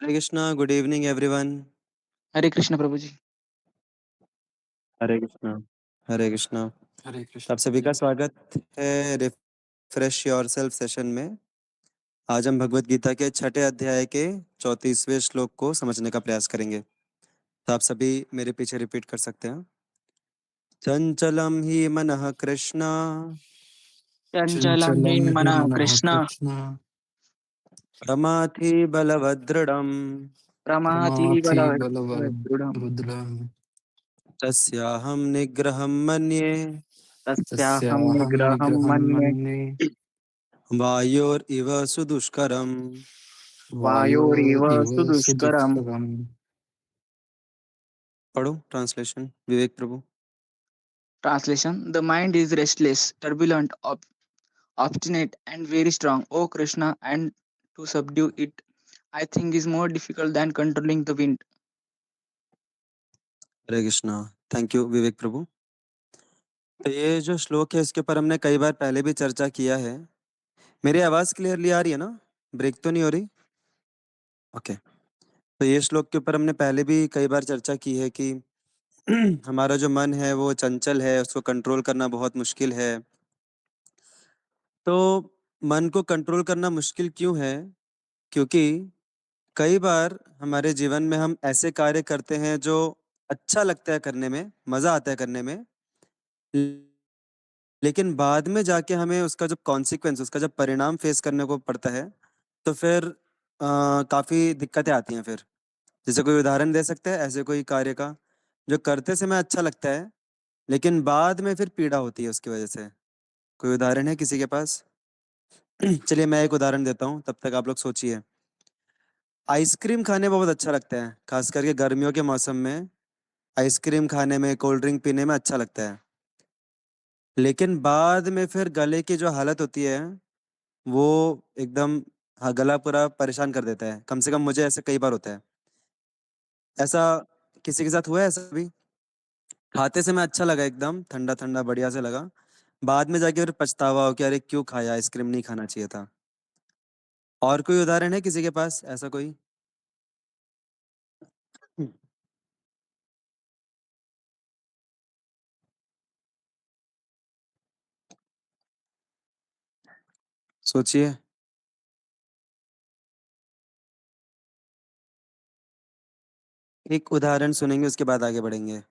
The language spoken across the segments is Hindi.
हरे कृष्णा, गुड इवनिंग एवरीवन। हरे कृष्ण प्रभु जी। हरे कृष्णा। हरे कृष्णा। हरे आप कृष्ण प्रभु सभी जी। का स्वागत है रिफ्रेश योरसेल्फ सेशन में। आज हम भगवत गीता के छठे अध्याय के 34वें श्लोक को समझने का प्रयास करेंगे। तो आप सभी मेरे पीछे रिपीट कर सकते हैं। चंचलम ही मनः कृष्ण चंचलं हि चंचलं हि मनः मनः कृष्ण कृष्ण प्रमाथि बलभद्रम् प्रमाथि प्रमाथि बलवदृढम् बलवदृढम् तस्याहं निग्रहं मन्ये तस्याहं तस्याहं निग्रहं निग्रहं मन्ये मन्ये वायोरिव सुदुष्करम्। वायोरिव वायोरिव सुदुष्करम्। सुदुष्करम्। पढ़ो translation Vivek Prabhu. Translation: The mind is restless, turbulent, obstinate, and very strong, O Krishna, and to subdue it, I think, is more difficult than controlling the wind. Hare Krishna. Thank you Vivek Prabhu. तो ये जो श्लोक है इसके ऊपर हमने कई बार पहले भी चर्चा किया है। मेरी आवाज क्लियरली आ रही है ना? ब्रेक तो नहीं हो रही? ओके। तो ये श्लोक के ऊपर हमने पहले भी कई बार चर्चा की है कि हमारा जो मन है वो चंचल है, उसको कंट्रोल करना बहुत मुश्किल है। तो मन को कंट्रोल करना मुश्किल क्यों है? क्योंकि कई बार हमारे जीवन में हम ऐसे कार्य करते हैं जो अच्छा लगता है करने में, मजा आता है करने में, लेकिन बाद में जाके हमें उसका जब कॉन्सिक्वेंस, उसका जब परिणाम फेस करने को पड़ता है, तो फिर काफ़ी दिक्कतें आती हैं फिर। जैसे कोई उदाहरण दे सकते हैं ऐसे कोई कार्य का जो करते समय अच्छा लगता है, लेकिन बाद में फिर पीड़ा होती है उसकी वजह से? कोई उदाहरण है किसी के पास? चलिए मैं एक उदाहरण देता हूँ, तब तक आप लोग सोचिए। आइसक्रीम खाने में बहुत अच्छा लगता है, खास करके गर्मियों के मौसम में। आइसक्रीम खाने में, कोल्ड ड्रिंक पीने में अच्छा लगता है, लेकिन बाद में फिर गले की जो हालत होती है वो एकदम, हाँ, गला पूरा परेशान कर देता है। कम से कम मुझे ऐसे कई बार होता है। ऐसा किसी के साथ हुआ है ऐसा भी? खाते समय अच्छा लगा, एकदम ठंडा ठंडा बढ़िया से लगा, बाद में जाके फिर पछतावा हो कि अरे क्यों खाया, आइसक्रीम नहीं खाना चाहिए था। और कोई उदाहरण है किसी के पास ऐसा कोई? सोचिए। एक उदाहरण सुनेंगे, उसके बाद आगे बढ़ेंगे।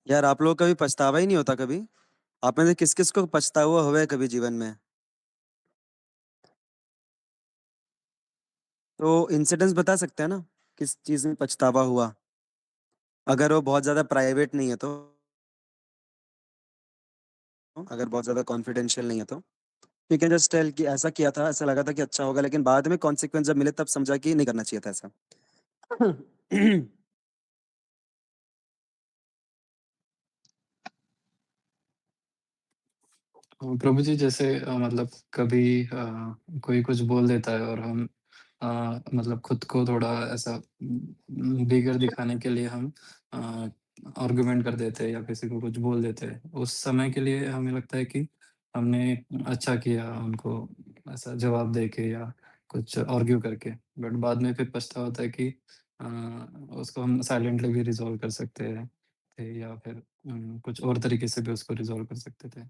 यार आप लोग कभी पछतावा ही नहीं होता कभी? आप में से किस किस को पछतावा हुआ है कभी जीवन में? तो इंसिडेंट्स बता सकते हैं ना, किस चीज में पछतावा हुआ? अगर वो बहुत ज्यादा प्राइवेट नहीं है तो, अगर बहुत ज्यादा कॉन्फिडेंशियल नहीं है तो यू कैन जस्ट टेल कि ऐसा किया था, ऐसा लगा था कि अच्छा होगा, लेकिन बाद में कॉन्सिक्वेंस जब मिले तब समझा कि नहीं करना चाहिए था ऐसा। प्रभु जी, जैसे मतलब कभी कोई कुछ बोल देता है और हम मतलब खुद को थोड़ा ऐसा बिगर दिखाने के लिए हम आर्गुमेंट कर देते हैं या किसी को कुछ बोल देते हैं। उस समय के लिए हमें लगता है कि हमने अच्छा किया उनको ऐसा जवाब दे के या कुछ आर्ग्यू करके। बट बाद में फिर पछतावा होता है कि अ, उसको हम साइलेंटली भी रिज़ॉल्व कर सकते हैं थे या फिर कुछ और तरीके से भी उसको रिज़ॉल्व कर सकते थे।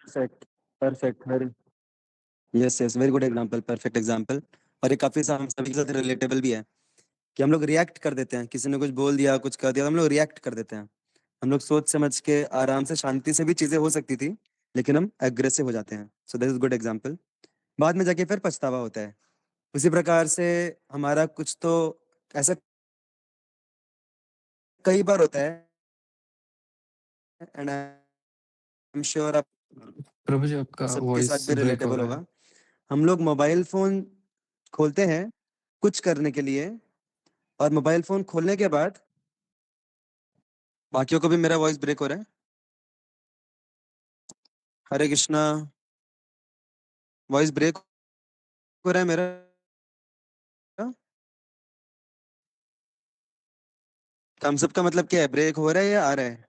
Perfect. Perfect, very, yes yes, very good example, perfect example. और ये काफी हम सभी के साथ रिलेटेबल भी है कि हम लोग रिएक्ट कर देते हैं, किसी ने कुछ बोल दिया, कुछ कर दिया तो हम लोग रिएक्ट कर देते हैं। हम लोग सोच समझ के आराम से शांति से भी चीजें हो सकती थी, लेकिन हम एग्रेसिव हो जाते हैं। So this is good example. बाद में जाके फिर पछतावा होता है। उसी प्रकार से हमारा कुछ तो ऐसा कई बार होता है, एंड आई एम श्योर आप प्रभु जी, आपका सबके साथ वॉइस भी ब्रेक हो रिलेटेबल रहा है। होगा। हम लोग मोबाइल फोन खोलते हैं कुछ करने के लिए, और मोबाइल फोन खोलने के बाद बाकियों को भी मेरा वॉइस ब्रेक हो रहा है? हरे कृष्णा। वॉइस ब्रेक हो रहा है मेरा? थम्स अप का मतलब क्या है? ब्रेक हो रहा है या आ रहा है?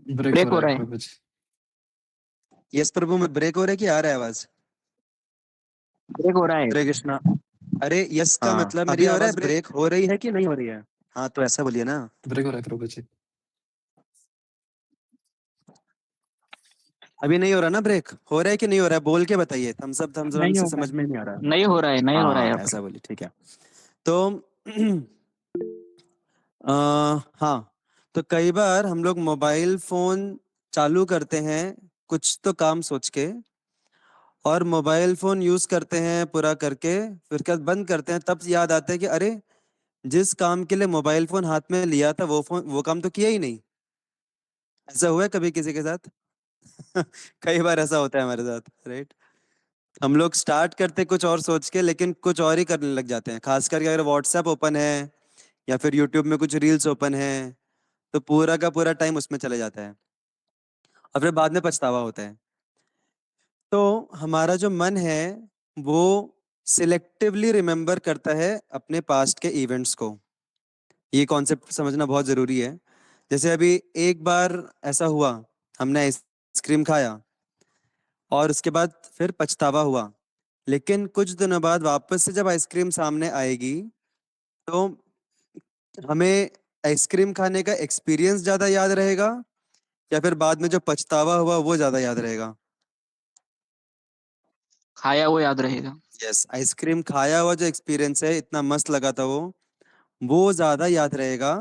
ब्रेक ब्रेक हो हो रहा है रहा है। प्रभु जी। यस प्रभु में ब्रेक हो रहा है कि आ रहा है आवाज? ब्रेक हो रहा है। हरे कृष्णा। अरे यस का हाँ। मतलब मेरी अभी हो रहा है आवाज ब्रेक हो रही है कि नहीं हो रही है? हाँ तो ऐसा बोलिए ना। ब्रेक हो रहा है प्रभु जी। अभी नहीं हो रहा ना ब्रेक? हो रहा है कि नहीं हो रहा है? बोल के बताइए, थम्स अप नहीं से हो रहा समझ में है, नहीं आ रहा। नहीं हो रहा है, नहीं हो रहा है हाँ यहाँ पर। ऐसा बोलिए, ठीक है। तो हाँ, तो कई बार हम लोग मोबाइल फोन चालू करते हैं कुछ तो काम सोच के, और मोबाइल फोन यूज करते हैं पूरा करके, फिर उसके बाद बंद करते हैं, तब याद आता है कि अरे जिस काम के लिए मोबाइल फोन हाथ में लिया था वो काम तो किया ही नहीं। ऐसा हुआ है कभी किसी के साथ? कई बार ऐसा होता है हमारे साथ, राइट? हम लोग स्टार्ट करते कुछ और सोच के, लेकिन कुछ और ही करने लग जाते हैं। खास करके अगर व्हाट्सएप ओपन है या फिर यूट्यूब में कुछ रील्स ओपन है, तो पूरा का पूरा टाइम उसमें चले जाता है और फिर बाद में पछतावा होता है। तो हमारा जो मन है वो सिलेक्टिवली रिमेम्बर करता है अपने पास्ट के इवेंट्स को। ये कॉन्सेप्ट समझना बहुत जरूरी है। जैसे अभी एक बार ऐसा हुआ, हमने आइसक्रीम खाया और उसके बाद फिर पछतावा हुआ, लेकिन कुछ दिनों बाद वापस से जब आइसक्रीम सामने आएगी, तो हमें आइसक्रीम खाने का एक्सपीरियंस ज्यादा याद रहेगा या फिर बाद में जो पछतावा हुआ वो ज्यादा याद रहेगा? खाया वो याद रहेगा। यस, आइसक्रीम खाया हुआ जो एक्सपीरियंस है, इतना मस्त लगा था वो ज्यादा याद रहेगा।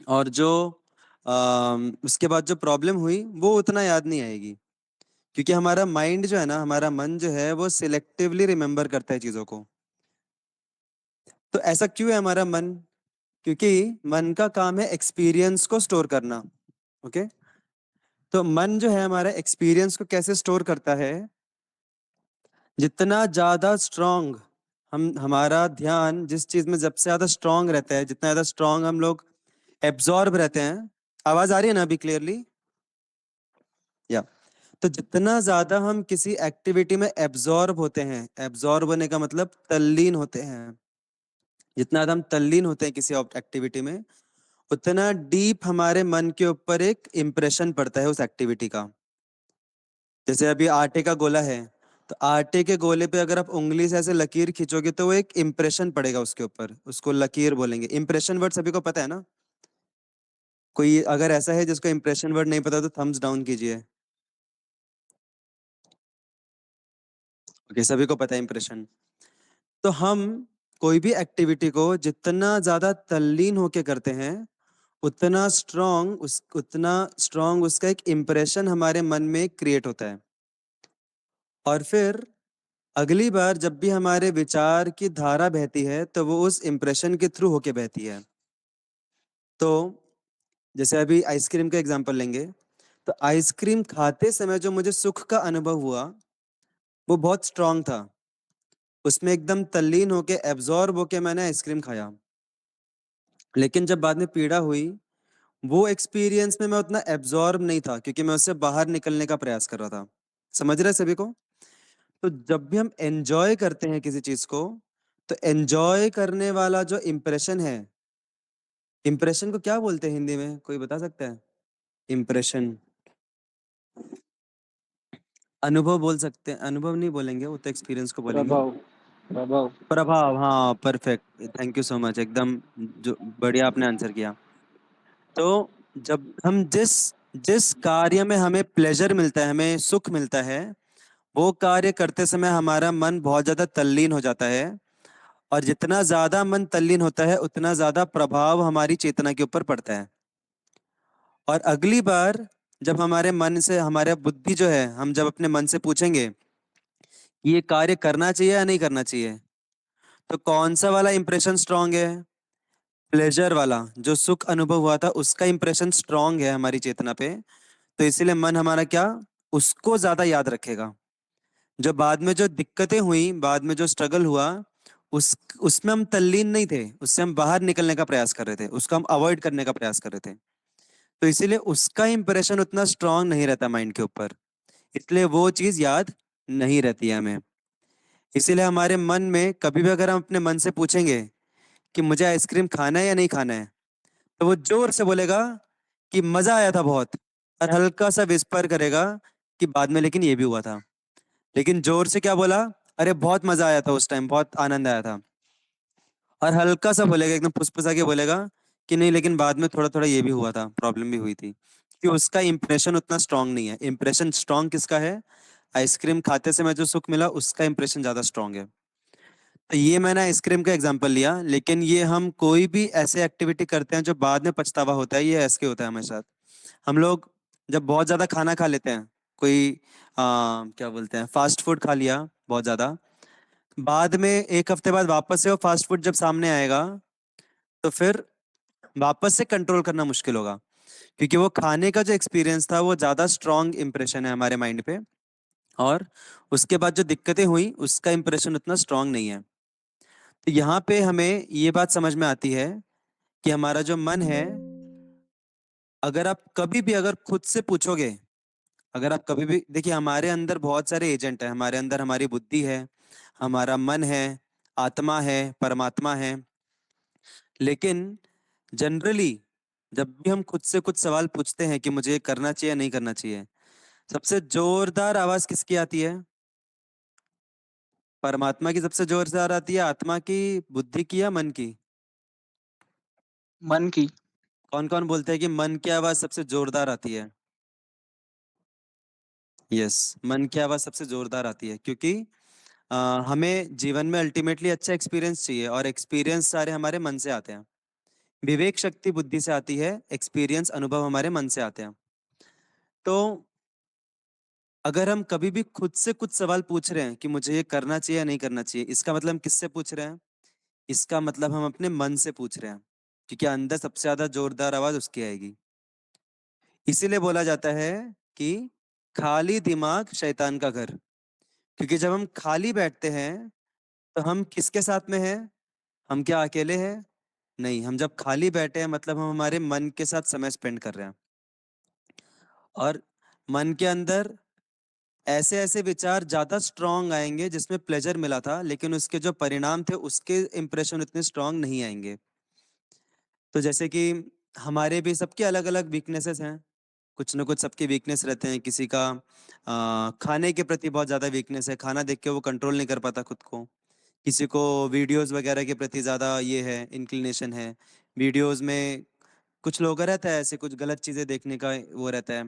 और जो उसके बाद जो प्रॉब्लम हुई वो उतना याद नहीं आएगी, क्योंकि हमारा माइंड जो है ना, हमारा मन जो है वो सिलेक्टिवली रिमेम्बर करता है चीजों को। तो ऐसा क्यों है हमारा मन? क्योंकि मन का काम है एक्सपीरियंस को स्टोर करना। ओके, तो मन जो है हमारा एक्सपीरियंस को कैसे स्टोर करता है? जितना ज्यादा स्ट्रांग हम, हमारा ध्यान जिस चीज में जब से ज्यादा स्ट्रांग रहता है, जितना ज्यादा स्ट्रांग हम लोग एब्जॉर्ब रहते हैं। आवाज आ रही है ना अभी क्लियरली? या तो जितना ज्यादा हम किसी एक्टिविटी में एब्जॉर्ब होते हैं, एब्जॉर्ब होने का मतलब तल्लीन होते हैं, जितना ज्यादा हम तल्लीन होते हैं किसी एक्टिविटी में, उतना डीप हमारे मन के ऊपर एक इम्प्रेशन पड़ता है उस एक्टिविटी का। जैसे अभी आटे का गोला है, तो आटे के गोले पे अगर आप उंगली से ऐसे लकीर खींचोगे तो वो एक इम्प्रेशन पड़ेगा उसके ऊपर, उसको लकीर बोलेंगे। इम्प्रेशन वर्ड सभी को पता है ना? कोई अगर ऐसा है जिसको इम्प्रेशन वर्ड नहीं पता तो थम्स डाउन कीजिए। ओके, सभी को पता है इम्प्रेशन। तो हम कोई भी एक्टिविटी को जितना ज्यादा तल्लीन होके करते हैं, उतना स्ट्रॉन्ग उसका एक इम्प्रेशन हमारे मन में क्रिएट होता है। और फिर अगली बार जब भी हमारे विचार की धारा बहती है, तो वो उस इम्प्रेशन के थ्रू होके बहती है। तो जैसे अभी आइसक्रीम का एग्जांपल लेंगे, तो आइसक्रीम खाते समय जो मुझे सुख का अनुभव हुआ वो बहुत स्ट्रांग था। उसमें एकदम तल्लीन होके एब्जॉर्ब होके मैंने आइसक्रीम खाया। लेकिन जब बाद में पीड़ा हुई, वो एक्सपीरियंस में मैं उतना एब्जॉर्ब नहीं था, क्योंकि मैं उससे बाहर निकलने का प्रयास कर रहा था। समझ रहे हैं सभी को? तो जब भी हम एंजॉय करते हैं किसी चीज को, तो एंजॉय करने वाला जो इम्प्रेशन है, इम्प्रेशन को क्या बोलते हैं हिंदी में, कोई बता सकता है? इम्प्रेशन, अनुभव बोल सकते हैं, अनुभव नहीं बोलेंगे, वो तो एक्सपीरियंस को बोलेंगे। प्रभाव। प्रभाव। प्रभाव, हाँ perfect, thank you so much, एकदम जो बढ़िया आपने आंसर किया। तो जब हम जिस जिस कार्य में हमें प्लेजर मिलता है, हमें सुख मिलता है, वो कार्य करते समय हमारा मन बहुत ज्यादा तल्लीन हो जाता है। और जितना ज्यादा मन तल्लीन होता है, उतना ज्यादा प्रभाव हमारी चेतना के ऊपर पड़ता है। और अगली बार जब हमारे मन से, हमारे बुद्धि जो है, हम जब अपने मन से पूछेंगे कि ये कार्य करना चाहिए या नहीं करना चाहिए, तो कौन सा वाला इंप्रेशन स्ट्रांग है? प्लेजर वाला, जो सुख अनुभव हुआ था उसका इंप्रेशन स्ट्रांग है हमारी चेतना पे। तो इसीलिए मन हमारा क्या, उसको ज्यादा याद रखेगा। जो बाद में जो दिक्कतें हुई, बाद में जो स्ट्रगल हुआ, उस उसमें हम तल्लीन नहीं थे, उससे हम बाहर निकलने का प्रयास कर रहे थे, उसको हम अवॉइड करने का प्रयास कर रहे थे। तो इसीलिए उसका इंप्रेशन उतना स्ट्रांग नहीं रहता माइंड के ऊपर, इसलिए वो चीज याद नहीं रहती है हमें। इसीलिए हमारे मन में कभी भी अगर हम अपने मन से पूछेंगे कि मुझे आइसक्रीम खाना है या नहीं खाना है, तो वो जोर से बोलेगा कि मजा आया था बहुत। और हल्का सा विस्पर करेगा कि बाद में लेकिन ये भी हुआ था। लेकिन जोर से क्या बोला, अरे बहुत मजा आया था उस टाइम, बहुत आनंद आया था। और हल्का सा बोलेगा, एकदम फुसफुसा के बोलेगा कि नहीं लेकिन बाद में थोड़ा थोड़ा ये भी हुआ था, प्रॉब्लम भी हुई थी। कि उसका इंप्रेशन उतना स्ट्रांग नहीं है। इंप्रेशन स्ट्रांग किसका है? आइसक्रीम खाते समय जो सुख मिला उसका इंप्रेशन ज्यादा स्ट्रांग है। तो ये मैंने आइसक्रीम का एग्जांपल लिया, लेकिन ये हम कोई भी ऐसे एक्टिविटी करते हैं जो बाद में पछतावा होता है, ये ऐसे होता है हमारे साथ। हम लोग जब बहुत ज्यादा खाना खा लेते हैं, कोई क्या बोलते हैं, फास्ट फूड खा लिया बहुत ज्यादा, बाद में एक हफ्ते बाद वापस से वो फास्ट फूड जब सामने आएगा, तो फिर वापस से कंट्रोल करना मुश्किल होगा। क्योंकि वो खाने का जो एक्सपीरियंस था वो ज्यादा स्ट्रांग इंप्रेशन है हमारे माइंड पे, और उसके बाद जो दिक्कतें हुई उसका इंप्रेशन उतना स्ट्रांग नहीं है। तो यहाँ पे हमें ये बात समझ में आती है कि हमारा जो मन है, अगर आप कभी भी अगर खुद से पूछोगे, अगर आप कभी भी देखिए, हमारे अंदर बहुत सारे एजेंट है। हमारे अंदर हमारी बुद्धि है, हमारा मन है, आत्मा है, परमात्मा है। लेकिन जनरली जब भी हम खुद से कुछ सवाल पूछते हैं कि मुझे ये करना चाहिए या नहीं करना चाहिए, सबसे जोरदार आवाज किसकी आती है? परमात्मा की सबसे जोरदार आती है, आत्मा की, बुद्धि की, या मन की? मन की। कौन कौन बोलते हैं कि मन की आवाज सबसे जोरदार आती है? यस, मन की आवाज सबसे जोरदार आती है, क्योंकि अ, हमें जीवन में अल्टीमेटली अच्छा एक्सपीरियंस चाहिए, और एक्सपीरियंस सारे हमारे मन से आते हैं। विवेक शक्ति बुद्धि से आती है, एक्सपीरियंस अनुभव हमारे मन से आते हैं। तो अगर हम कभी भी खुद से कुछ सवाल पूछ रहे हैं कि मुझे ये करना चाहिए या नहीं करना चाहिए, इसका मतलब हम किससे पूछ रहे हैं? इसका मतलब हम अपने मन से पूछ रहे हैं, क्योंकि अंदर सबसे ज्यादा जोरदार आवाज उसकी आएगी। इसीलिए बोला जाता है कि खाली दिमाग शैतान का घर। क्योंकि जब हम खाली बैठते हैं तो हम किसके साथ में हैं? हम क्या अकेले हैं? नहीं, हम जब खाली बैठे हैं मतलब हम हमारे मन के साथ समय स्पेंड कर रहे हैं। और मन के अंदर ऐसे ऐसे विचार ज्यादा स्ट्रांग आएंगे जिसमें प्लेजर मिला था, लेकिन उसके जो परिणाम थे उसके इंप्रेशन उतने स्ट्रांग नहीं आएंगे। तो जैसे कि हमारे भी सबके अलग अलग वीकनेसेस हैं। कुछ ना कुछ सबके वीकनेस रहते हैं। किसी का खाने के प्रति बहुत ज़्यादा वीकनेस है, खाना देख के वो कंट्रोल नहीं कर पाता खुद को। किसी को वीडियोस वगैरह के प्रति ज़्यादा ये है, इंक्लिनेशन है। वीडियोस में कुछ लोगों का रहता है ऐसे, कुछ गलत चीज़ें देखने का वो रहता है,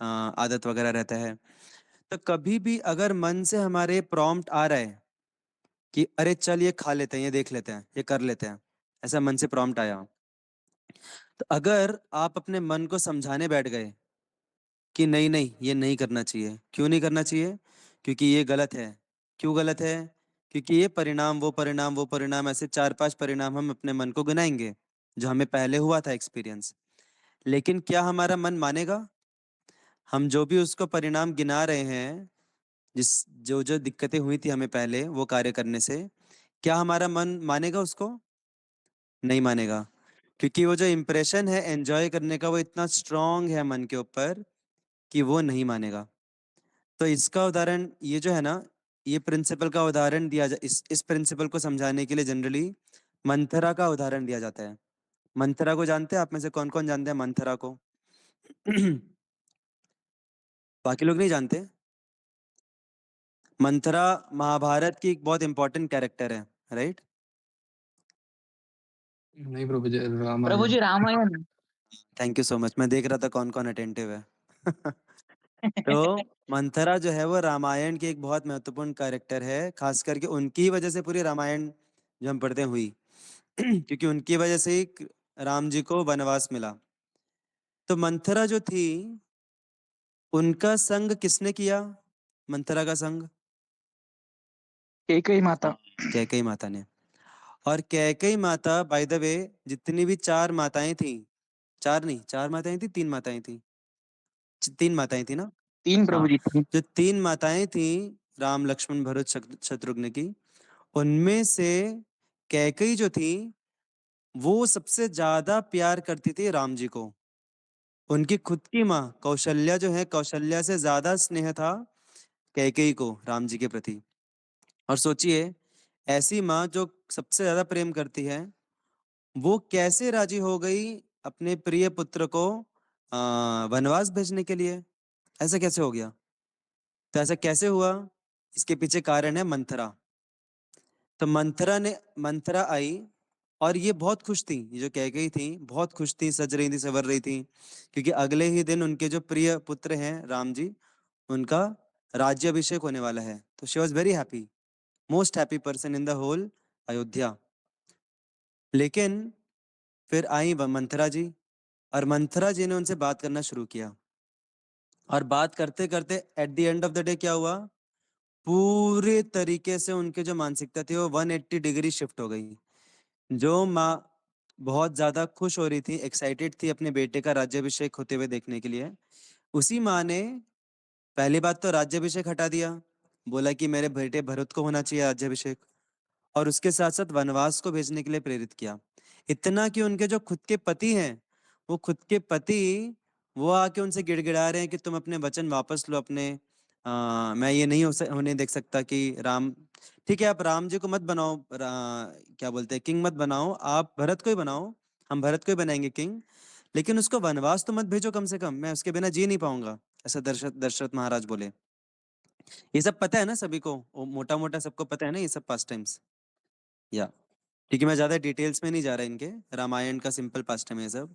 आदत वगैरह रहता है। तो कभी भी अगर मन से हमारे प्रॉम्प्ट आ रहा है कि अरे चल ये खा लेते हैं, ये देख लेते हैं, ये कर लेते हैं, ऐसा मन से प्रॉम्प्ट आया, तो अगर आप अपने मन को समझाने बैठ गए कि नहीं नहीं ये नहीं करना चाहिए, क्यों नहीं करना चाहिए? क्योंकि ये गलत है। क्यों गलत है? क्योंकि ये परिणाम, वो परिणाम, वो परिणाम, ऐसे चार पांच परिणाम हम अपने मन को गिनाएंगे जो हमें पहले हुआ था एक्सपीरियंस। लेकिन क्या हमारा मन मानेगा? हम जो भी उसको परिणाम गिना रहे हैं, जिस जो जो दिक्कतें हुई थी हमें पहले वो कार्य करने से, क्या हमारा मन मानेगा उसको? नहीं मानेगा। क्योंकि वो जो इम्प्रेशन है एंजॉय करने का वो इतना स्ट्रांग है मन के ऊपर कि वो नहीं मानेगा। तो इसका उदाहरण ये जो है ना, ये प्रिंसिपल का उदाहरण दिया जा, इस प्रिंसिपल को समझाने के लिए जनरली मंथरा का उदाहरण दिया जाता है। मंथरा को जानते हैं? आप में से कौन कौन जानते हैं मंथरा को? बाकी लोग नहीं जानते। मंथरा महाभारत की एक बहुत इंपॉर्टेंट कैरेक्टर है, राइट? नहीं प्रभु जी, प्रभु रामायण। जी Ramayana. Thank you so much, मैं देख रहा था कौन कौन अटेंटिव है। तो मंथरा जो है वो रामायण की एक बहुत महत्वपूर्ण कैरेक्टर है, खास करके उनकी वजह से पूरी रामायण जो हम पढ़ते हैं हुई। क्योंकि उनकी वजह से ही राम जी को वनवास मिला। तो मंथरा जो थी, उनका संग किसने किया? मंथरा का संग कैकई माता। कैकई माता ने। और कैकई माता, बाय द वे, जितनी भी चार माताएं थी, चार नहीं, चार माताएं थी, तीन माताएं थी, तीन माताएं थी ना? तीन हाँ, प्रभु जी थी। जो तीन माताएं थी, राम लक्ष्मण भरत शत्रुघ्न की, उनमें से कैकई जो थी वो सबसे ज्यादा प्यार करती थी राम जी को। उनकी खुद की माँ कौशल्या जो है, कौशल्या से ज्यादा स्नेह था कैकेयी को राम जी के प्रति। और सोचिए, ऐसी माँ जो सबसे ज्यादा प्रेम करती है, वो कैसे राजी हो गई अपने प्रिय पुत्र को वनवास भेजने के लिए। ऐसा कैसे हो गया? तो ऐसा कैसे हुआ? इसके पीछे कारण है मंथरा। तो मंथरा आई, और ये बहुत खुश थी, ये जो कैकेयी थी बहुत खुश थी, सज रही थी, संवर रही थी, क्योंकि अगले ही दिन उनके जो प्रिय पुत्र हैं राम जी, उनका राज्याभिषेक होने वाला है। तो she was very happy, most happy person in the whole Ayodhya. लेकिन फिर आई मंथरा जी, और मंथरा जी ने उनसे बात करना शुरू किया, और बात करते करते at the end of the day क्या हुआ? पूरे तरीके से उनके जो मानसिकता थी वो 180 डिग्री शिफ्ट हो गई। जो माँ बहुत ज्यादा खुश हो रही थी, एक्साइटेड थी अपने बेटे का राज्याभिषेक होते हुए देखने के लिए, उसी माँ ने पहली बात तो राज्याभिषेक हटा दिया, बोला कि मेरे बेटे भरत को होना चाहिए राज्याभिषेक, और उसके साथ साथ वनवास को भेजने के लिए प्रेरित किया। इतना कि उनके जो खुद के पति हैं, वो खुद के पति वो आके उनसे गिड़गिड़ा रहे हैं कि तुम अपने वचन वापस लो अपने। मैं ये नहीं होने देख सकता कि राम, ठीक है आप राम जी को मत बनाओ, क्या बोलते हैं, किंग मत बनाओ, आप भरत को ही बनाओ, हम भरत को ही बनाएंगे किंग, लेकिन उसको वनवास तो मत भेजो, कम से कम मैं उसके बिना जी नहीं पाऊंगा। ऐसा दशरथ दशरथ महाराज बोले। ये सब पता है ना सभी को, मोटा मोटा सबको पता है ना ये सब पास्ट टाइम्स, या क्योंकि मैं ज्यादा डिटेल्स में नहीं जा रहा इनके, रामायण का सिंपल पास्ट टाइम है ये सब।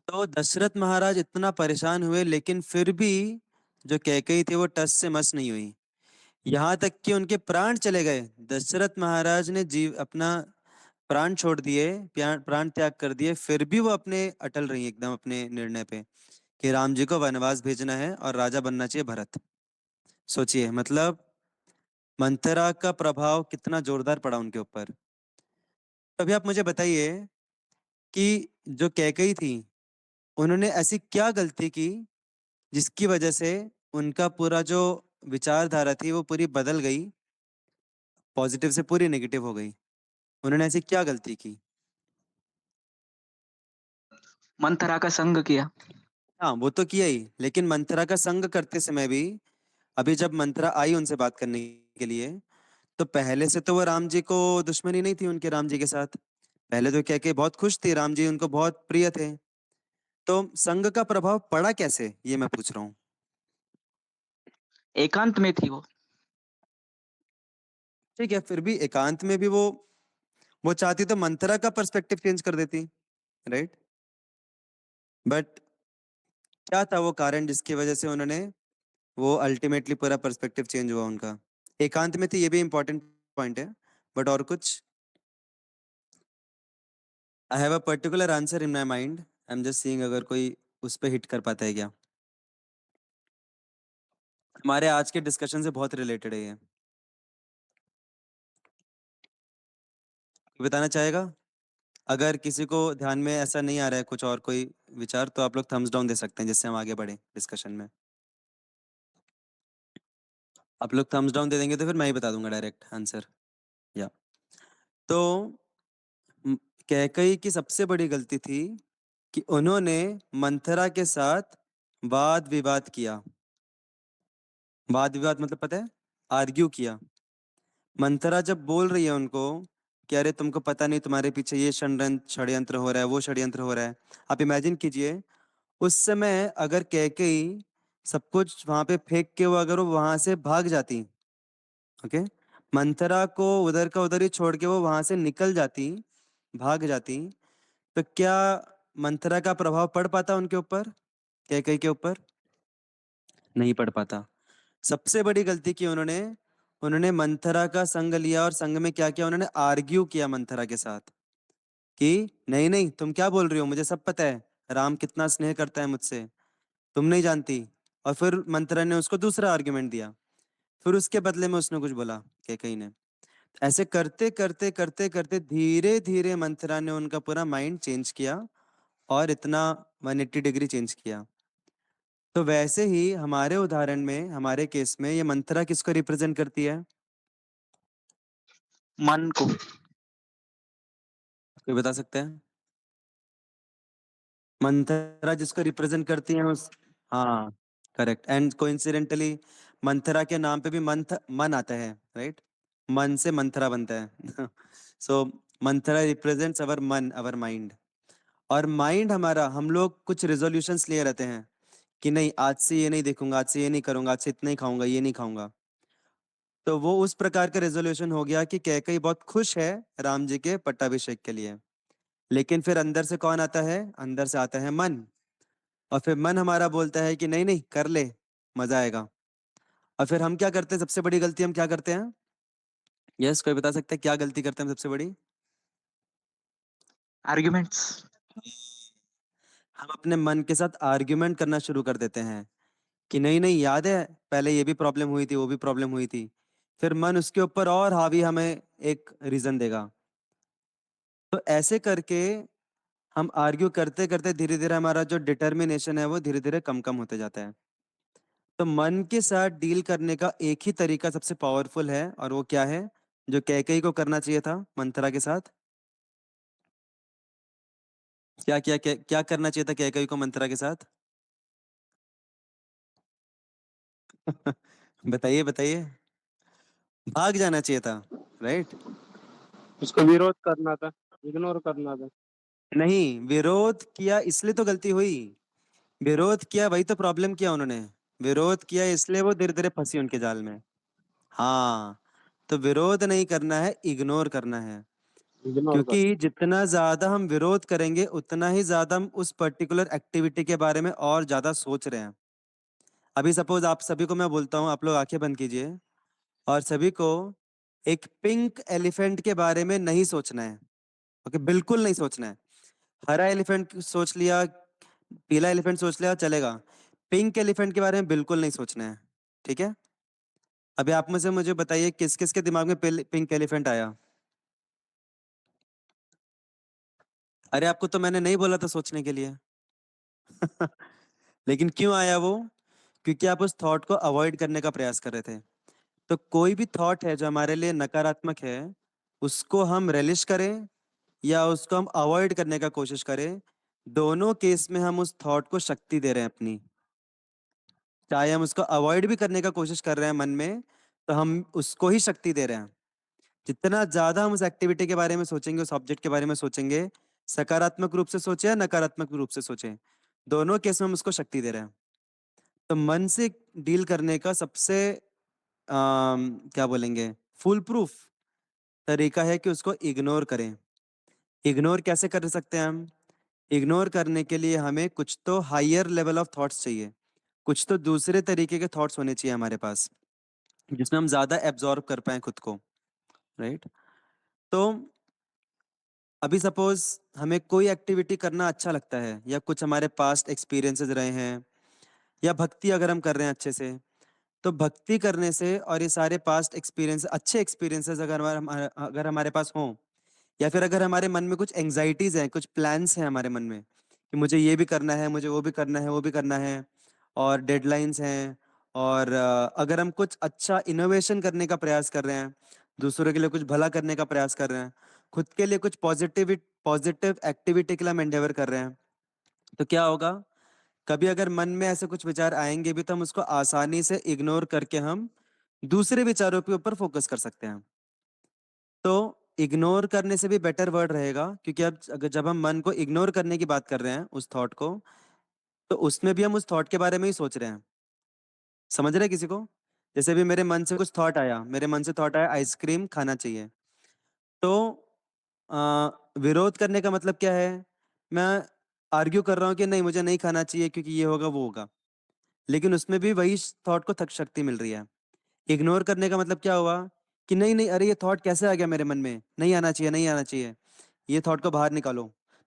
तो दशरथ महाराज इतना परेशान हुए, लेकिन फिर भी जो कैकेयी थी वो टस से मस नहीं हुई, यहाँ तक कि उनके प्राण चले गए। दशरथ महाराज ने जीव अपना प्राण छोड़ दिए, प्राण त्याग कर दिए, फिर भी वो अपने अटल रही एकदम अपने निर्णय पे कि राम जी को वनवास भेजना है और राजा बनना चाहिए भरत। सोचिए, मतलब मंथरा का प्रभाव कितना जोरदार पड़ा उनके ऊपर। तो अभी आप मुझे बताइए कि जो कैकेयी थी, उन्होंने ऐसी क्या गलती की जिसकी वजह से उनका पूरा जो विचारधारा थी वो पूरी बदल गई, पॉजिटिव से पूरी नेगेटिव हो गई? उन्होंने ऐसी क्या गलती की? मंथरा का संग किया। हाँ वो तो किया ही, लेकिन मंथरा का संग करते समय भी, अभी जब मंथरा आई उनसे बात करने के लिए, तो पहले से तो वो राम जी को दुश्मनी नहीं थी उनके, राम जी के साथ पहले तो कह के बहुत खुश थी, राम जी उनको बहुत प्रिय थे। तो संग का प्रभाव पड़ा कैसे, ये मैं पूछ रहा हूँ। एकांत में थी वो। ठीक है, फिर भी एकांत में भी वो चाहती तो मंथरा का पर्सपेक्टिव चेंज कर देती, राइट? बट क्या था वो कारण जिसकी वजह से उन्होंने, वो अल्टीमेटली पूरा पर्सपेक्टिव चेंज हुआ उनका? एकांत में थी, ये भी इंपॉर्टेंट पॉइंट है, बट और कुछ? I have a particular answer in my mind, I am just seeing अगर कोई उस पर हिट कर पाता है क्या। हमारे आज के डिस्कशन से बहुत रिलेटेड है ये, कोई बताना चाहेगा? अगर किसी को ध्यान में ऐसा नहीं आ रहा है कुछ और कोई विचार, तो आप लोग थम्स डाउन दे सकते हैं जिससे हम आगे बढ़े डिस्कशन में। आप लोग थम्स डाउन दे देंगे तो फिर मैं ही बता दूंगा डायरेक्ट आंसर, या तो म- कैकेयी की सबसे बड़ी गलती थी कि उन्होंने मंथरा के साथ वाद विवाद किया। वाद विवाद मतलब पता है? आर्ग्यू किया। मंथरा जब बोल रही है उनको कि अरे तुमको पता नहीं, तुम्हारे पीछे ये षड्यंत्र षड्यंत्र हो रहा है, वो षड्यंत्र हो रहा है, आप इमेजिन कीजिए उस समय अगर कैकेयी सब कुछ वहां पे फेंक के वो अगर वो वहां से भाग जाती, ओके, मंथरा को उधर का उधर ही छोड़ के वो वहां से निकल जाती, भाग जाती, तो क्या मंथरा का प्रभाव पड़ पाता उनके ऊपर, कैकेयी के ऊपर? नहीं पड़ पाता। सबसे बड़ी गलती की उन्होंने, उन्होंने मंथरा का संग लिया, और संग में क्या किया, उन्होंने आर्ग्यू किया मंथरा के साथ कि नहीं नहीं तुम क्या बोल रही हो, मुझे सब पता है, राम कितना स्नेह करता है मुझसे, तुम नहीं जानती। और फिर मंथरा ने उसको दूसरा आर्ग्यूमेंट दिया, फिर उसके बदले में उसने कुछ बोला कैकेयी ने। ऐसे करते करते करते करते धीरे धीरे मंथरा ने उनका पूरा माइंड चेंज किया, और इतना 180 डिग्री चेंज किया। तो वैसे ही हमारे उदाहरण में, हमारे केस में, ये मंथरा किसको रिप्रेजेंट करती है? मन को। कोई बता सकते हैं? मंथरा जिसको रिप्रेजेंट करती है उस, हाँ करेक्ट, एंड कोइंसिडेंटली मंथरा के नाम पे भी मन आता है, राइट? मन से मंथरा बनता है। सो मंथरा रिप्रेजेंट्स अवर मन, अवर माइंड। और माइंड हमारा, हम लोग कुछ रेजोल्यूशंस लिए रहते हैं कि नहीं आज से ये नहीं देखूंगा, आज से ये नहीं करूंगा, आज से इतना ही खाऊंगा, ये नहीं खाऊंगा। तो वो उस प्रकार का रेजोल्यूशन हो गया कि कैकेयी बहुत खुश है राम जी के पट्टाभिषेक के लिए। लेकिन फिर अंदर से कौन आता है? अंदर से आता है मन। और फिर मन हमारा बोलता है कि नहीं नहीं कर ले, मजा आएगा। और फिर हम क्या करते हैं? सबसे बड़ी गलती हम क्या करते हैं? यस, कोई बता सकता है क्या गलती करते हैं हम सबसे बड़ी? Arguments. हम अपने मन के साथ आर्ग्यूमेंट करना शुरू कर देते हैं कि नहीं नहीं याद है पहले ये भी प्रॉब्लम हुई थी, वो भी प्रॉब्लम हुई थी। फिर मन उसके ऊपर और हावी हमें एक रीजन देगा। तो ऐसे करके हम आर्ग्यू करते करते धीरे धीरे हमारा जो डिटर्मिनेशन है वो धीरे धीरे कम कम होते जाता है। तो मन के साथ डील करने का एक ही तरीका सबसे पावरफुल है, और वो क्या है? जो कैकेयी को करना चाहिए था मंथरा के साथ। क्या करना चाहिए था कैकेयी को मंथरा के साथ? बताइए बताइए। भाग जाना चाहिए था, राइट? उसको विरोध करना था, इग्नोर करना था। नहीं, विरोध किया इसलिए तो गलती हुई। विरोध किया वही तो प्रॉब्लम किया उन्होंने। विरोध किया इसलिए वो धीरे धीरे फंसी उनके जाल में। हाँ, तो विरोध नहीं करना है, इग्नोर करना है। इग्नोर कर। क्योंकि जितना ज्यादा हम विरोध करेंगे उतना ही ज्यादा हम उस पर्टिकुलर एक्टिविटी के बारे में और ज्यादा सोच रहे हैं। अभी सपोज आप सभी को मैं बोलता हूँ, आप लोग आंखें बंद कीजिए और सभी को एक पिंक एलिफेंट के बारे में नहीं सोचना है। ओके, बिल्कुल नहीं सोचना है। हरा एलिफेंट सोच लिया, पीला एलिफेंट सोच लिया, चलेगा। पिंक एलिफेंट के बारे में बिल्कुल नहीं सोचना है, ठीक है? अभी आप में से मुझे बताइए किस किस के दिमाग में पिंक एलिफेंट आया? अरे आपको तो मैंने नहीं बोला था सोचने के लिए। लेकिन क्यों आया वो? क्योंकि आप उस थॉट को अवॉइड करने का प्रयास कर रहे थे। तो कोई भी थॉट है जो हमारे लिए नकारात्मक है, उसको हम रेलिश करें या उसको हम अवॉइड करने का कोशिश करें, दोनों केस में हम उस थॉट को शक्ति दे रहे हैं अपनी। चाहे हम उसको अवॉइड भी करने का कोशिश कर रहे हैं मन में, तो हम उसको ही शक्ति दे रहे हैं। जितना ज्यादा हम उस एक्टिविटी के बारे में सोचेंगे, उस ऑब्जेक्ट के बारे में सोचेंगे, सकारात्मक रूप से सोचे या नकारात्मक रूप से सोचे, दोनों केस में हम उसको शक्ति दे रहे हैं। तो मन से डील करने का सबसे क्या बोलेंगे, फुल प्रूफ तरीका है कि उसको इग्नोर करें। इग्नोर कैसे कर सकते हैं हम? इग्नोर करने के लिए हमें कुछ तो हायर लेवल ऑफ थॉट्स चाहिए, कुछ तो दूसरे तरीके के थॉट्स होने चाहिए हमारे पास, जिसमें हम ज्यादा एब्जॉर्ब कर पाए खुद को, राइट? तो अभी सपोज हमें कोई एक्टिविटी करना अच्छा लगता है, या कुछ हमारे पास्ट एक्सपीरियंसेस रहे हैं, या भक्ति अगर हम कर रहे हैं अच्छे से, तो भक्ति करने से और ये सारे पास्ट एक्सपीरियंस, अच्छे एक्सपीरियंसेस अगर हमारे पास हों, या फिर अगर हमारे मन में कुछ एंग्जाइटीज हैं, कुछ प्लान्स हैं हमारे मन में कि मुझे ये भी करना है, मुझे वो भी करना है, वो भी करना है, और डेडलाइंस हैं, और अगर हम कुछ अच्छा इनोवेशन करने का प्रयास कर रहे हैं, दूसरों के लिए कुछ भला करने का प्रयास कर रहे हैं, खुद के लिए कुछ पॉजिटिव एक्टिविटी के लिए हम एंडेवर कर रहे हैं, तो क्या होगा? कभी अगर मन में ऐसे कुछ विचार आएंगे भी तो हम उसको आसानी से इग्नोर करके हम दूसरे विचारों के ऊपर फोकस कर सकते हैं। तो इग्नोर करने से भी बेटर वर्ड रहेगा, क्योंकि अब अगर जब हम मन को इग्नोर करने की बात कर रहे हैं उस थॉट को, तो उसमें भी हम उस थॉट के बारे में ही सोच रहे हैं। समझ रहे हैं किसी को? जैसे भी मेरे मन से कुछ थॉट आया, मेरे मन से थॉट आया आइसक्रीम खाना चाहिए, तो विरोध करने का मतलब क्या है? मैं आर्ग्यू कर रहा हूँ कि नहीं मुझे नहीं खाना चाहिए क्योंकि ये होगा वो होगा, लेकिन उसमें भी वही थॉट को थक शक्ति मिल रही है। इग्नोर करने का मतलब क्या हुआ? कि नहीं नहीं, अरे ये थॉट कैसे आ गया मेरे मन में, नहीं आना चाहिए, नहीं आना चाहिए, ये थॉट को बाहर निकालो।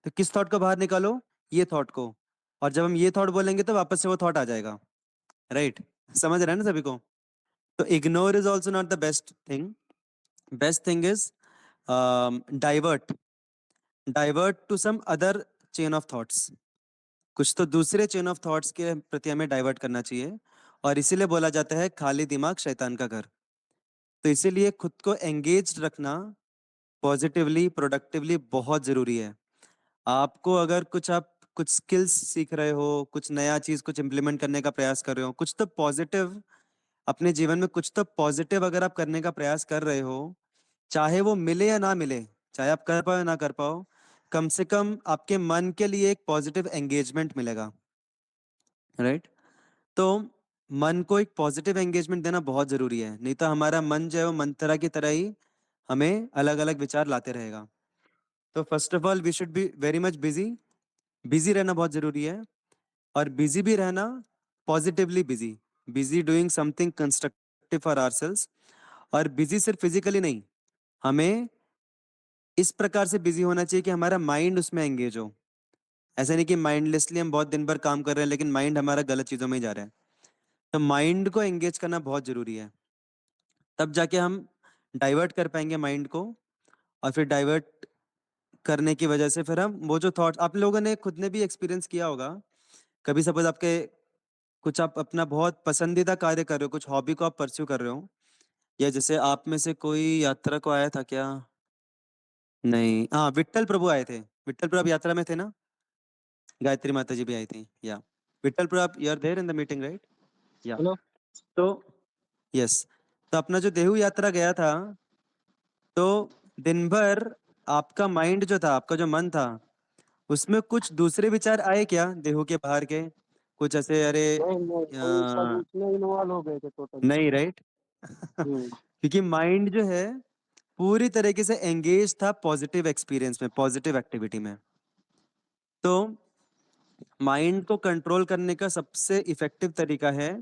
तो किस थॉट को बाहर निकालो? ये थॉट को। और जब हम ये थॉट बोलेंगे तो वापस से वो थॉट आ जाएगा, राइट? समझ रहे हैं ना सभी को? तो ignore is also not the best thing. Best thing is divert, divert to some other chain of thoughts. कुछ तो दूसरे चेन ऑफ थॉट्स के प्रति हमें डाइवर्ट करना चाहिए। और इसीलिए बोला जाता है खाली दिमाग शैतान का घर। तो इसीलिए खुद को एंगेज रखना पॉजिटिवली, प्रोडक्टिवली बहुत जरूरी है। आपको अगर आप कुछ स्किल्स सीख रहे हो, कुछ नया चीज कुछ इंप्लीमेंट करने का प्रयास कर रहे हो, कुछ तो पॉजिटिव अपने जीवन में, कुछ तो पॉजिटिव अगर आप करने का प्रयास कर रहे हो, चाहे वो मिले या ना मिले, चाहे आप कर पाओ या ना कर पाओ, कम से कम आपके मन के लिए एक पॉजिटिव एंगेजमेंट मिलेगा, राइट? तो मन को एक पॉजिटिव एंगेजमेंट देना बहुत ज़रूरी है, नहीं तो हमारा मन जो है वो मंथरा की तरह ही हमें अलग-अलग विचार लाते रहेगा। तो first of all we should be very much busy, busy रहना बहुत ज़रूरी है, और बिज़ी भी रहना positively busy, busy doing something constructive for ourselves. और बिज़ी सिर्फ फिज़िकली नहीं, हमें इस प्रकार से बिज़ी होना चाहिए कि हमारा माइंड उसमें एंगेज हो। ऐसा नहीं कि माइंडलेसली हम बहुत दिन भर काम कर रहे हैं लेकिन माइंड हमारा गलत चीज़ों में ही जा रहा है। तो माइंड को एंगेज करना बहुत ज़रूरी है, तब जाके हम डाइवर्ट कर पाएँगे माइंड को, और फिर डाइवर्ट करने की वजह से फिर हम वो जो थॉट्स आप लोगों ने खुद ने भी एक्सपीरियंस किया होगा, कभी सपोज़ आपके कुछ आप अपना बहुत पसंदीदा कार्य कर रहे हो, कुछ हॉबी को आप परस्यू कर रहे हो, या जैसे आप में से कोई यात्रा को आया था क्या? नहीं, हाँ, विट्ठल प्रभु आए थे। विट्ठल प्रभु आप यात्रा में थे ना? गायत्री माता जी भी आई थी, या विट्ठल प्रभु आप you are there in the meeting, right? या हेलो। तो यस, तो अपना जो देहू यात्रा गया था, तो दिन भर आपका माइंड जो था, आपका जो मन था, उसमें कुछ दूसरे विचार आए क्या देहू के बाहर के? कुछ ऐसे अरे नहीं वही सब उसमें इन्वॉल्व हो गए थे टोटल। नहीं, राइट? हम्म। क्योंकि माइंड जो है पूरी तरीके से एंगेज था पॉजिटिव एक्सपीरियंस में, पॉजिटिव एक्टिविटी में। तो माइंड को कंट्रोल करने का सबसे इफेक्टिव तरीका है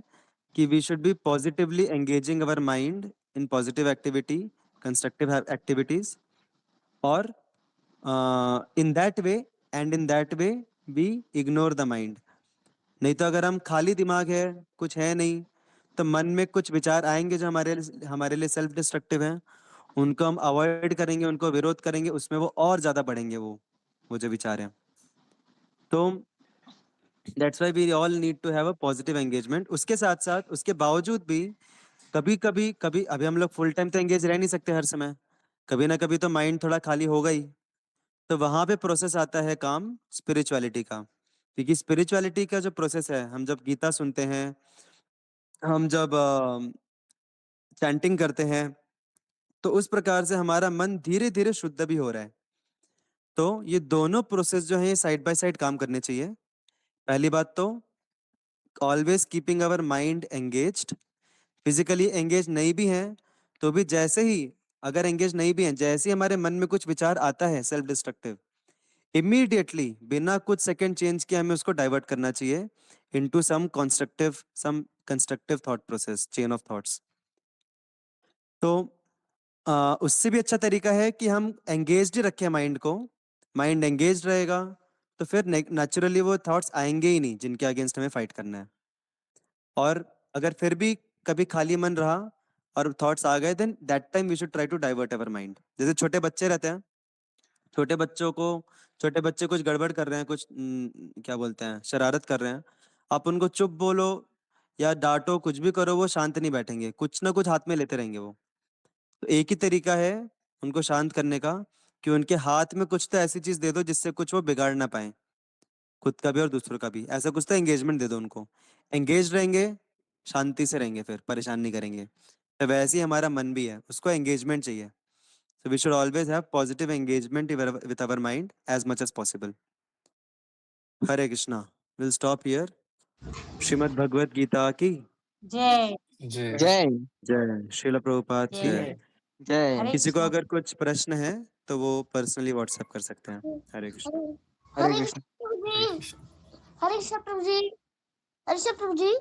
कि we should be positively engaging our mind in positive activity, constructive activities, और in that way, and in that way we ignore the mind. नहीं तो अगर हम खाली दिमाग है, कुछ है नहीं, तो मन में कुछ विचार आएंगे जो हमारे लिए सेल्फ डिस्ट्रक्टिव हैं, उनको हम अवॉइड करेंगे, उनको विरोध करेंगे, उसमें वो और ज़्यादा बढ़ेंगे वो जो विचार हैं। तो that's why we all need to have a positive engagement. उसके साथ साथ, उसके बावजूद भी कभी अभी हम लोग फुल टाइम तो एंगेज रह नहीं सकते हर समय, कभी ना कभी तो माइंड थोड़ा खाली होगा ही। तो वहाँ पे प्रोसेस आता है काम स्पिरिचुअलिटी का, क्योंकि स्पिरिचुअलिटी का जो प्रोसेस है, हम जब गीता सुनते हैं, हम जब चैंटिंग करते हैं, तो उस प्रकार से हमारा मन धीरे धीरे शुद्ध भी हो रहा है। तो ये दोनों प्रोसेस जो है ये साइड बाय साइड काम करने चाहिए। पहली बात तो always keeping our mind engaged, physically engage नहीं भी हैं तो भी जैसे ही, अगर एंगेज नहीं भी हैं, जैसे ही हमारे मन में कुछ विचार आता है सेल्फ डिस्ट्रक्टिव, इमीडिएटली बिना कुछ सेकंड चेंज किए हमें उसको डाइवर्ट करना चाहिए into some constructive thought process, chain of thoughts. तो उससे भी अच्छा तरीका है कि हम एंगेज्ड ही रखें माइंड को। माइंड एंगेज्ड रहेगा तो फिर नेचुरली वो थॉट्स आएंगे ही नहीं जिनके अगेंस्ट हमें फाइट करना है। और अगर फिर भी कभी खाली मन रहा और थॉट्स आ गए, then that time we should try to divert our mind. जैसे छोटे बच्चे रहते हैं, छोटे बच्चों को, छोटे बच्चे कुछ गड़बड़ कर रहे हैं, कुछ क्या बोलते हैं, शरारत कर रहे हैं, आप उनको चुप बोलो या डांटो, कुछ भी करो, वो शांत नहीं बैठेंगे, कुछ ना कुछ हाथ में लेते रहेंगे वो। तो एक ही तरीका है उनको शांत करने का कि उनके हाथ में कुछ तो ऐसी चीज दे दो जिससे कुछ वो बिगाड़ ना पाए, खुद का भी और दूसरों का भी। ऐसा कुछ तो एंगेजमेंट दे दो उनको, एंगेज रहेंगे, शांति से रहेंगे, फिर परेशान नहीं करेंगे। तो वैसे ही हमारा मन भी है, उसको एंगेजमेंट चाहिए। So we should always have positive engagement with our mind as much as possible. Hare Krishna. We'll stop here. Shrimad Bhagavad Gita की जय जय जय जय। श्रील प्रभुपाद की जय। जय। जय हरे किसी को कृष्णा। अगर कुछ प्रश्न है तो वो पर्सनली व्हाट्सएप कर सकते हैं। हरे कृष्ण। हरे कृष्ण। हरे कृष्ण। हरे कृष्ण प्रभु जी। हरे कृष्ण प्रभु जी।